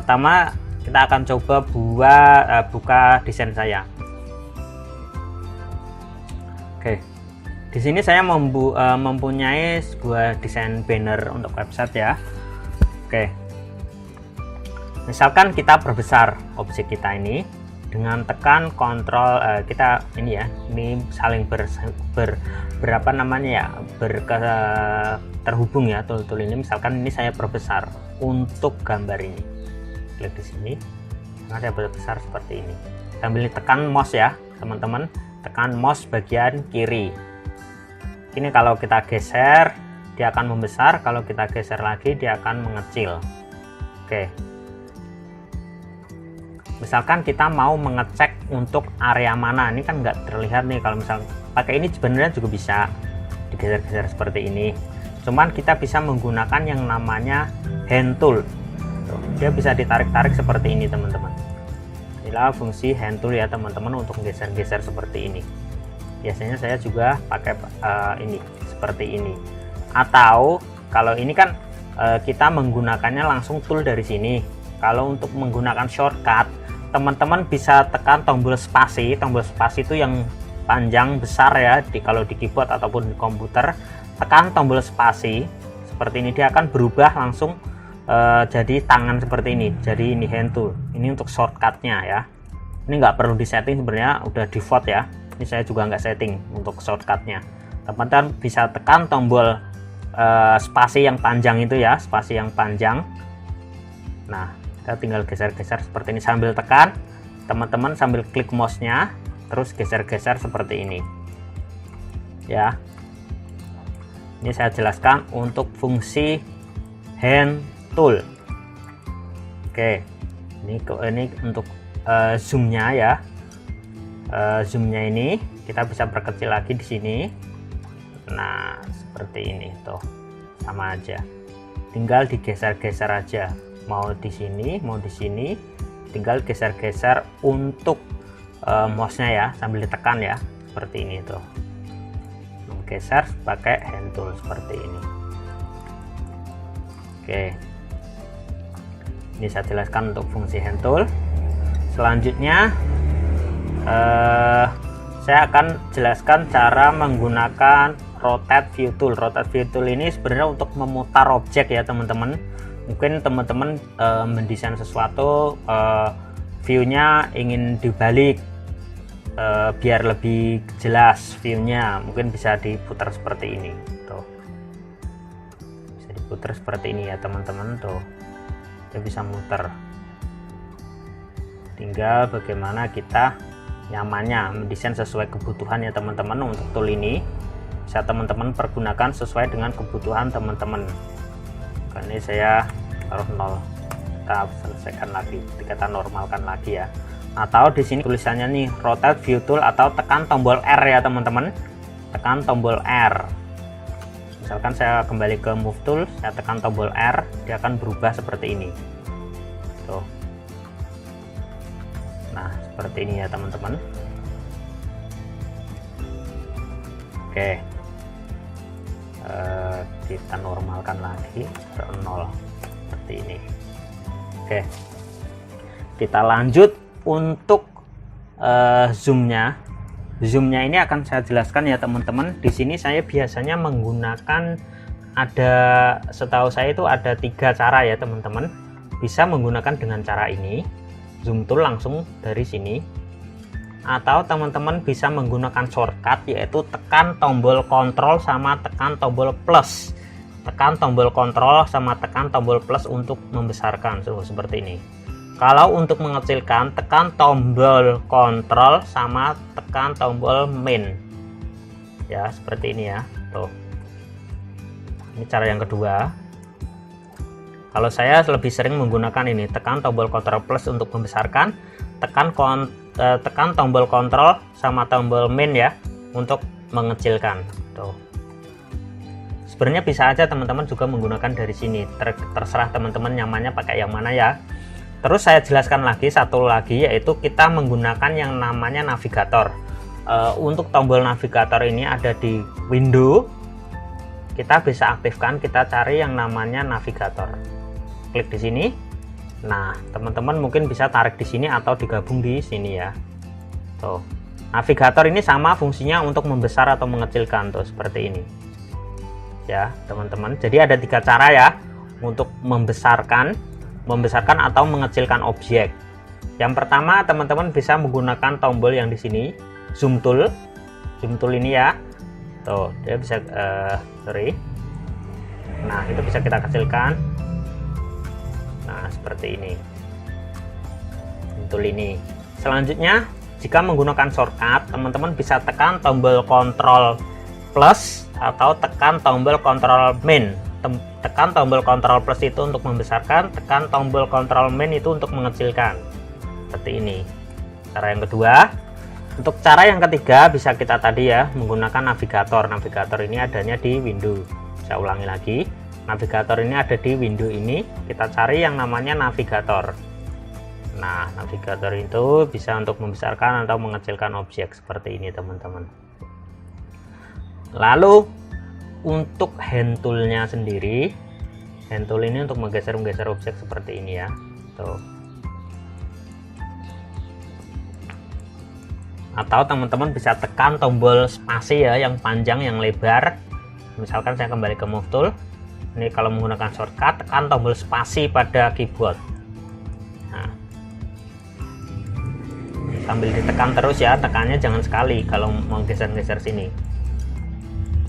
Pertama kita akan coba buka desain saya. Oke, di sini saya mempunyai sebuah desain banner untuk website ya. Oke, misalkan kita perbesar objek kita ini dengan tekan kontrol, kita ini ya, ini saling berapa namanya ya, terhubung ya tool ini. Misalkan ini saya perbesar untuk gambar ini, klik di sini, nah saya perbesar seperti ini sambil tekan mouse ya teman-teman, tekan mouse bagian kiri. Ini kalau kita geser dia akan membesar, kalau kita geser lagi dia akan mengecil. Oke, misalkan kita mau mengecek untuk area mana, ini kan nggak terlihat nih. Kalau misal pakai ini sebenarnya juga bisa digeser-geser seperti ini, cuman kita bisa menggunakan yang namanya hand tool. Dia bisa ditarik-tarik seperti ini teman-teman. Inilah fungsi hand tool ya teman-teman, untuk geser-geser seperti ini. Biasanya saya juga pakai ini seperti ini. Atau kalau ini kan kita menggunakannya langsung tool dari sini. Kalau untuk menggunakan shortcut, teman-teman bisa tekan tombol spasi. Tombol spasi itu yang panjang besar ya, kalau di keyboard ataupun di komputer, tekan tombol spasi seperti ini, dia akan berubah langsung jadi tangan seperti ini. Jadi ini hand tool, ini untuk shortcutnya ya. Ini nggak perlu disetting sebenarnya, udah default ya. Ini saya juga nggak setting untuk shortcutnya. Teman-teman bisa tekan tombol spasi yang panjang itu ya, spasi yang panjang. Nah, kita tinggal geser-geser seperti ini sambil tekan, teman-teman sambil klik mouse-nya, terus geser-geser seperti ini ya. Ini saya jelaskan untuk fungsi hand tool. Oke, ini untuk zoomnya ya. Zoomnya ini kita bisa perkecil lagi di sini. Nah, seperti ini tuh, sama aja. Tinggal digeser-geser aja. Mau di sini, mau di sini, tinggal geser-geser untuk mouse-nya ya, sambil ditekan ya, seperti ini tuh. Menggeser pakai hand tool seperti ini. Oke. Ini saya jelaskan untuk fungsi hand tool. Selanjutnya saya akan jelaskan cara menggunakan rotate view tool. Rotate view tool ini sebenarnya untuk memutar objek ya teman-teman. Mungkin teman-teman mendesain sesuatu, view-nya ingin dibalik biar lebih jelas view-nya, mungkin bisa diputar seperti ini tuh. Bisa diputar seperti ini ya teman-teman tuh. Dia bisa muter. Tinggal bagaimana kita nyamannya mendesain sesuai kebutuhan ya teman-teman. Untuk tool ini bisa teman-teman pergunakan sesuai dengan kebutuhan teman-teman. Ini saya taruh 0, kita selesaikan lagi, kita normalkan lagi ya. Atau di sini tulisannya nih rotate view tool, atau tekan tombol R ya teman-teman, tekan tombol R. Misalkan saya kembali ke move tool, saya tekan tombol R, dia akan berubah seperti ini tuh. Nah, seperti ini ya teman-teman. Oke, kita normalkan lagi ke 0 seperti ini. Oke, kita lanjut untuk zoomnya. Zoomnya ini akan saya jelaskan ya teman-teman. Di sini saya biasanya menggunakan, setahu saya itu ada 3 cara ya teman-teman. Bisa menggunakan dengan cara ini, zoom tool langsung dari sini, atau teman-teman bisa menggunakan shortcut, yaitu tekan tombol kontrol sama tekan tombol plus. Tekan tombol kontrol sama tekan tombol plus untuk membesarkan seperti ini. Kalau untuk mengecilkan, tekan tombol kontrol sama tekan tombol min ya, seperti ini ya tuh. Ini cara yang kedua. Kalau saya lebih sering menggunakan ini, tekan tombol kontrol plus untuk membesarkan, tekan tombol kontrol sama tombol min ya untuk mengecilkan tuh. Sebenarnya bisa aja teman-teman juga menggunakan dari sini, terserah teman-teman nyamannya pakai yang mana ya. Terus saya jelaskan lagi satu lagi, yaitu kita menggunakan yang namanya navigator. Untuk tombol navigator ini ada di window, kita bisa aktifkan, kita cari yang namanya navigator. Klik di sini, Nah, teman-teman mungkin bisa tarik di sini atau digabung di sini ya. Tuh. Navigator ini sama fungsinya untuk membesar atau mengecilkan, tuh seperti ini. Ya, teman-teman. Jadi ada 3 cara ya untuk membesarkan atau mengecilkan objek. Yang pertama, teman-teman bisa menggunakan tombol yang di sini, zoom tool ini ya. Tuh, dia bisa Nah, itu bisa kita kecilkan. Nah, seperti ini. Zoom tool ini. Selanjutnya, jika menggunakan shortcut, teman-teman bisa tekan tombol Ctrl plus atau tekan tombol Ctrl min. Tekan tombol Ctrl plus itu untuk membesarkan, tekan tombol Ctrl min itu untuk mengecilkan. Seperti ini. Cara yang kedua. Untuk cara yang ketiga bisa kita tadi ya menggunakan navigator. Navigator ini adanya di window. Saya ulangi lagi. Navigator ini ada di window ini. Kita cari yang namanya navigator. Nah, navigator itu bisa untuk membesarkan atau mengecilkan objek seperti ini, teman-teman. Lalu untuk hand toolnya sendiri, hand tool ini untuk menggeser objek seperti ini ya. Tuh. Atau teman-teman bisa tekan tombol spasi ya, yang panjang, yang lebar. Misalkan saya kembali ke move tool. Ini kalau menggunakan shortcut, tekan tombol spasi pada keyboard. Nah, sambil ditekan terus ya, tekannya jangan sekali kalau mau geser-geser sini.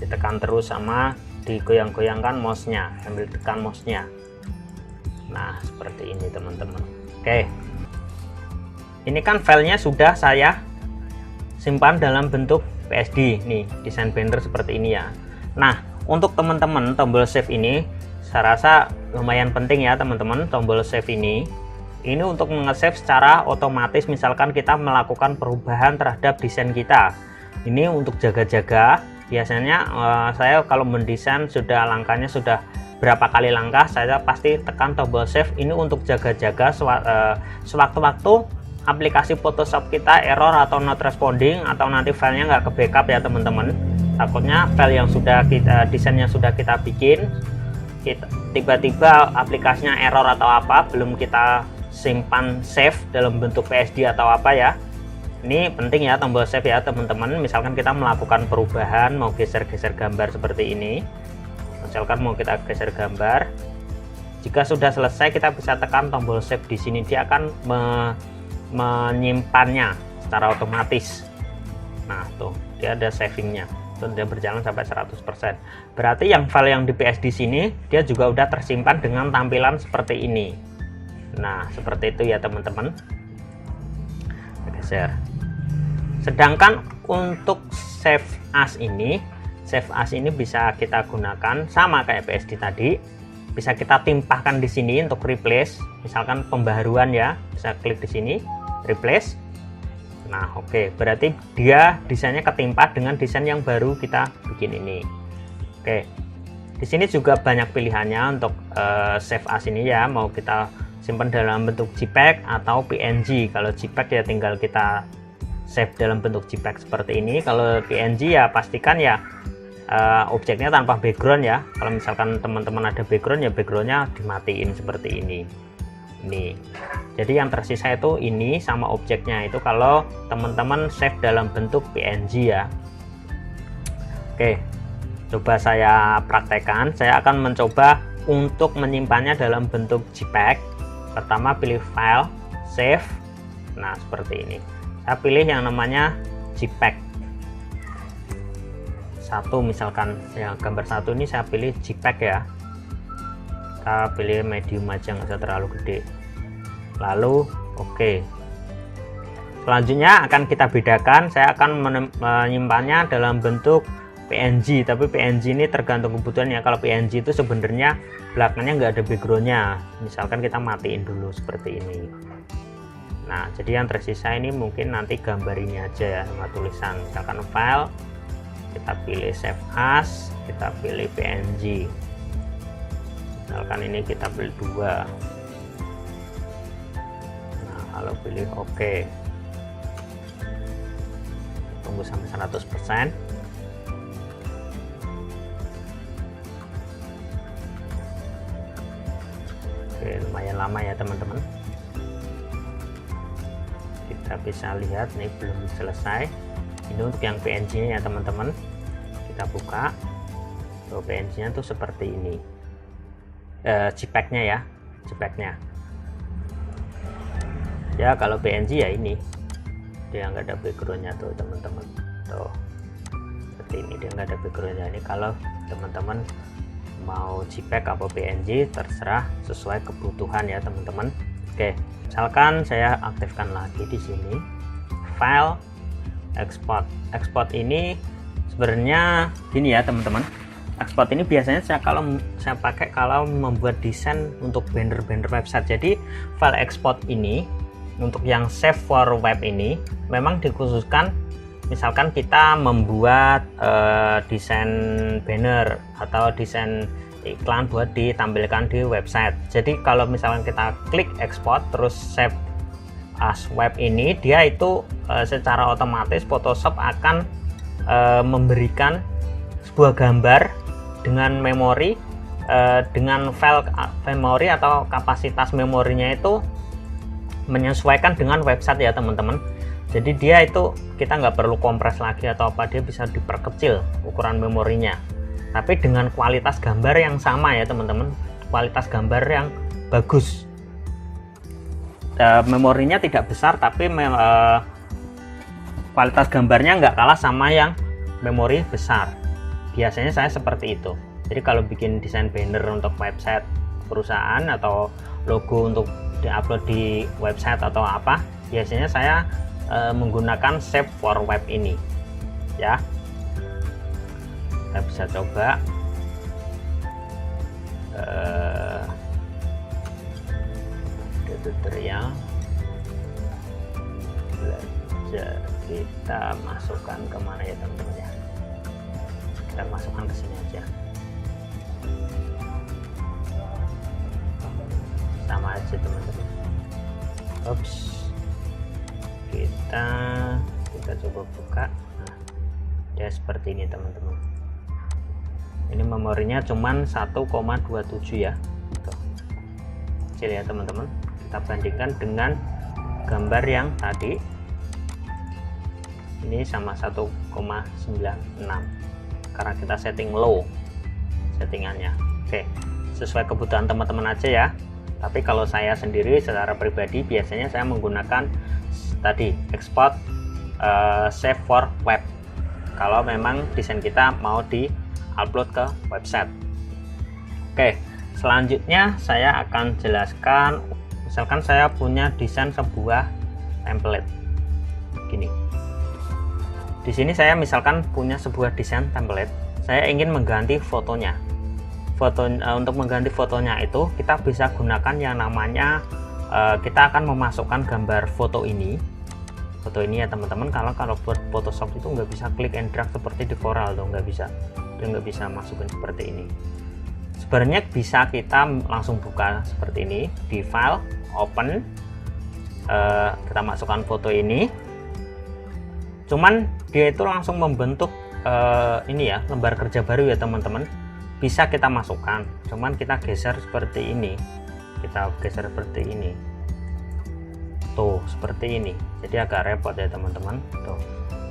Ditekan terus sama digoyang-goyangkan mouse-nya, sambil tekan mouse-nya. Nah, seperti ini teman-teman. Oke. Ini kan filenya sudah saya simpan dalam bentuk PSD nih, desain banner seperti ini ya. Nah, untuk teman-teman tombol save ini saya rasa lumayan penting ya teman-teman. Tombol save ini untuk nge-save secara otomatis misalkan kita melakukan perubahan terhadap desain kita. Ini untuk jaga-jaga. Biasanya saya kalau mendesain sudah langkahnya sudah berapa kali langkah, saya pasti tekan tombol save ini untuk jaga-jaga sewaktu-waktu aplikasi Photoshop kita error atau not responding atau nanti filenya nggak ke backup ya teman-teman. Takutnya file yang sudah kita desainnya sudah kita bikin, tiba-tiba aplikasinya error atau apa, belum kita simpan save dalam bentuk PSD atau apa ya. Ini penting ya tombol save ya teman-teman. Misalkan kita melakukan perubahan, mau geser-geser gambar seperti ini. Misalkan mau kita geser gambar. Jika sudah selesai kita bisa tekan tombol save di sini, dia akan menyimpannya secara otomatis. Nah, tuh, dia ada savingnya. Tuh, dia berjalan sampai 100%. Berarti yang file yang di PSD sini dia juga udah tersimpan dengan tampilan seperti ini. Nah, seperti itu ya teman-teman. Geser. Sedangkan untuk save as ini bisa kita gunakan sama kayak PSD tadi. Bisa kita timpahkan di sini untuk replace. Misalkan pembaharuan ya, bisa klik di sini, replace. Nah, oke, berarti dia desainnya ketimpa dengan desain yang baru kita bikin ini. Oke. Di sini juga banyak pilihannya untuk save as ini ya, mau kita simpan dalam bentuk JPEG atau PNG. Kalau JPEG ya tinggal kita save dalam bentuk JPEG seperti ini. Kalau PNG ya pastikan ya objeknya tanpa background ya. Kalau misalkan teman-teman ada background ya backgroundnya dimatiin seperti ini. Jadi yang tersisa itu ini sama objeknya itu kalau teman-teman save dalam bentuk PNG ya. Oke, coba saya praktekkan. Saya akan mencoba untuk menyimpannya dalam bentuk JPEG. Pertama pilih file, save. Nah, seperti ini. Saya pilih yang namanya JPEG. Satu misalkan yang gambar satu ini saya pilih JPEG ya. Kita pilih medium aja, nggak usah terlalu gede. Lalu oke. Selanjutnya akan kita bedakan. Saya akan menyimpannya dalam bentuk PNG, tapi PNG ini tergantung kebutuhan ya. Kalau PNG itu sebenarnya belakangnya nggak ada backgroundnya. Misalkan kita matiin dulu seperti ini. Nah, jadi yang tersisa ini mungkin nanti gambar ini aja ya sama tulisan. Misalkan file, kita pilih save as, kita pilih PNG. Misalkan ini kita pilih 2. Nah, kalau pilih OK, tunggu sampai 100%. Oke, Oke, lumayan lama ya teman-teman. Kita bisa lihat nih belum selesai. Ini untuk yang PNG nya ya teman-teman. Kita buka. Tuh, PNG nya tuh seperti ini. JPEG nya ya, JPEG nya ya. Kalau PNG ya ini dia nggak ada backgroundnya tuh teman-teman. Tuh seperti ini, dia nggak ada backgroundnya. Ini kalau teman-teman mau JPEG atau PNG terserah sesuai kebutuhan ya teman-teman. Oke, misalkan saya aktifkan lagi di sini file export ini sebenarnya gini ya teman-teman. Export ini biasanya saya pakai kalau membuat desain untuk banner-banner website. Jadi file export ini untuk yang save for web ini memang dikhususkan misalkan kita membuat desain banner atau desain iklan buat ditampilkan di website. Jadi kalau misalkan kita klik export terus save as web ini, dia itu secara otomatis Photoshop akan memberikan sebuah gambar dengan memori dengan file memori atau kapasitas memorinya itu menyesuaikan dengan website ya teman-teman. Jadi dia itu kita nggak perlu kompres lagi atau apa, dia bisa diperkecil ukuran memorinya, tapi dengan kualitas gambar yang sama ya teman-teman, kualitas gambar yang bagus. Memorinya tidak besar tapi kualitas gambarnya nggak kalah sama yang memori besar. Biasanya saya seperti itu. Jadi kalau bikin desain banner untuk website perusahaan atau logo untuk diupload di website atau apa, biasanya saya menggunakan save for web ini ya. Kita bisa coba tutorial belajar. Kita masukkan kemana ya teman-teman ya, kita masukkan ke sini aja, sama aja teman-teman. Oops, kita coba buka. Nah, dia seperti ini teman-teman. Ini memorinya cuman 1,27 ya. Tuh, kecil ya teman-teman. Kita bandingkan dengan gambar yang tadi, ini sama 1,96 karena kita setting low settingannya. Oke, sesuai kebutuhan teman-teman aja ya. Tapi kalau saya sendiri secara pribadi biasanya saya menggunakan tadi export save for web kalau memang desain kita mau di upload ke website. Oke, selanjutnya saya akan jelaskan, misalkan saya punya desain sebuah template gini. Di sini saya misalkan punya sebuah desain template, saya ingin mengganti fotonya. Untuk mengganti fotonya itu kita bisa gunakan yang namanya kita akan memasukkan gambar foto ini ya teman-teman. Kalau buat Photoshop itu nggak bisa klik and drag seperti di Corel tuh, nggak bisa, dia nggak bisa masukin seperti ini. Sebenarnya bisa kita langsung buka seperti ini di file open, kita masukkan foto ini, cuman dia itu langsung membentuk ini ya, lembar kerja baru ya teman-teman. Bisa kita masukkan, cuman kita geser seperti ini, kita geser seperti ini tuh, seperti ini. Jadi agak repot ya teman-teman. Tuh,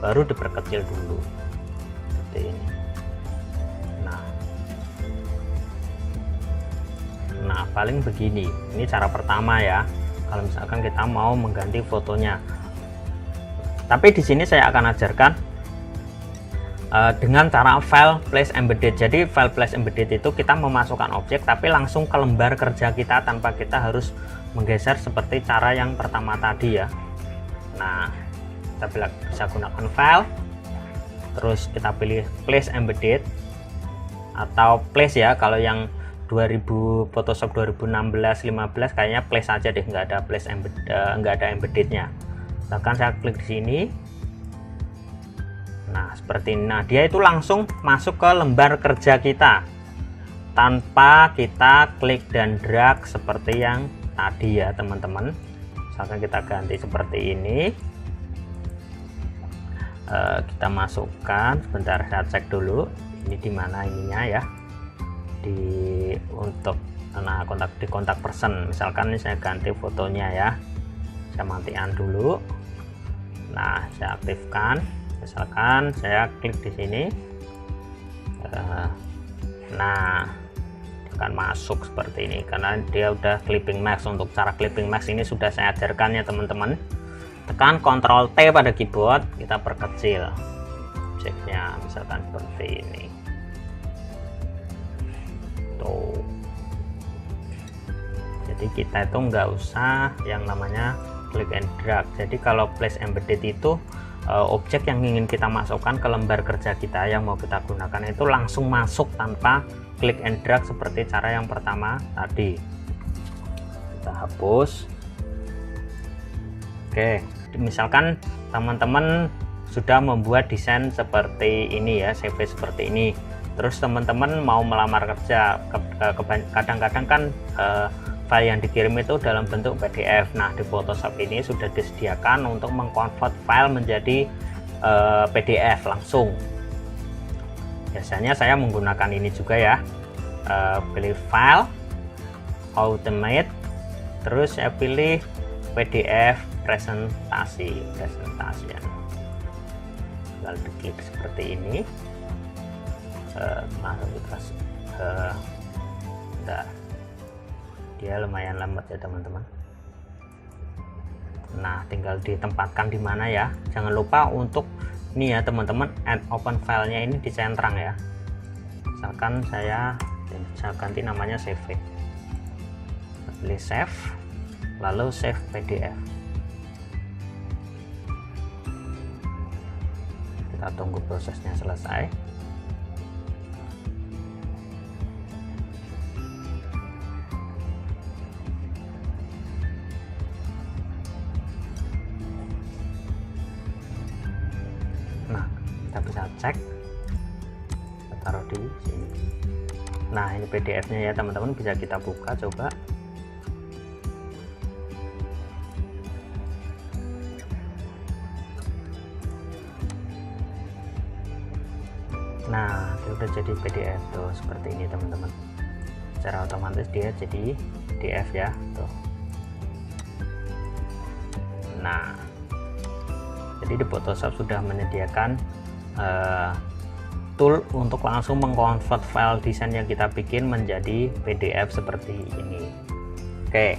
baru diperkecil dulu seperti ini. Nah paling begini, ini cara pertama ya kalau misalkan kita mau mengganti fotonya. Tapi di sini saya akan ajarkan dengan cara file place embedded. Jadi file place embedded itu kita memasukkan objek tapi langsung ke lembar kerja kita tanpa kita harus menggeser seperti cara yang pertama tadi ya. Nah, kita bisa gunakan file, terus kita pilih place embedded atau place ya. Kalau yang 2000 Photoshop 2016 15 kayaknya place aja deh, nggak ada place nggak ada embeddednya. Bahkan saya klik di sini. Nah seperti ini. Nah dia itu langsung masuk ke lembar kerja kita tanpa kita klik dan drag seperti yang tadi ya teman-teman. Misalkan kita ganti seperti ini, kita masukkan, sebentar saya cek dulu ini di mana ininya ya, untuk Nah, di kontak person, misalkan ini saya ganti fotonya ya, saya matikan dulu. Nah, saya aktifkan, misalkan saya klik di sini. Nah, akan masuk seperti ini karena dia udah clipping mask. Untuk cara clipping mask ini sudah saya ajarkan ya teman-teman. Tekan Ctrl T pada keyboard, kita perkecil objeknya, misalkan seperti ini tuh. Jadi kita itu nggak usah yang namanya click and drag. Jadi kalau place embedded itu objek yang ingin kita masukkan ke lembar kerja kita yang mau kita gunakan itu langsung masuk tanpa click and drag seperti cara yang pertama tadi. Kita hapus. Oke, misalkan teman-teman sudah membuat desain seperti ini ya, CV seperti ini, terus teman-teman mau melamar kerja, kadang-kadang kan file yang dikirim itu dalam bentuk PDF. Nah, di Photoshop ini sudah disediakan untuk mengkonvert file menjadi PDF langsung. Biasanya saya menggunakan ini juga ya. Pilih file, automate, terus saya pilih PDF presentasi ya. Tinggal diklik seperti ini. Dia lumayan lambat ya teman-teman. Nah, tinggal ditempatkan di mana ya. Jangan lupa untuk ini ya teman-teman, add open filenya ini dicentrang ya. Misalkan saya ganti namanya CV. Pilih save, lalu save PDF. Kita tunggu prosesnya selesai. Nah, kita bisa cek, kita taruh di sini. Nah, ini PDF-nya ya teman-teman, bisa kita buka coba. Nah, dia udah jadi PDF tuh seperti ini teman-teman. Secara otomatis dia jadi PDF ya tuh. Nah, jadi di Photoshop sudah menyediakan tool untuk langsung mengkonvert file desain yang kita bikin menjadi PDF seperti ini. Oke,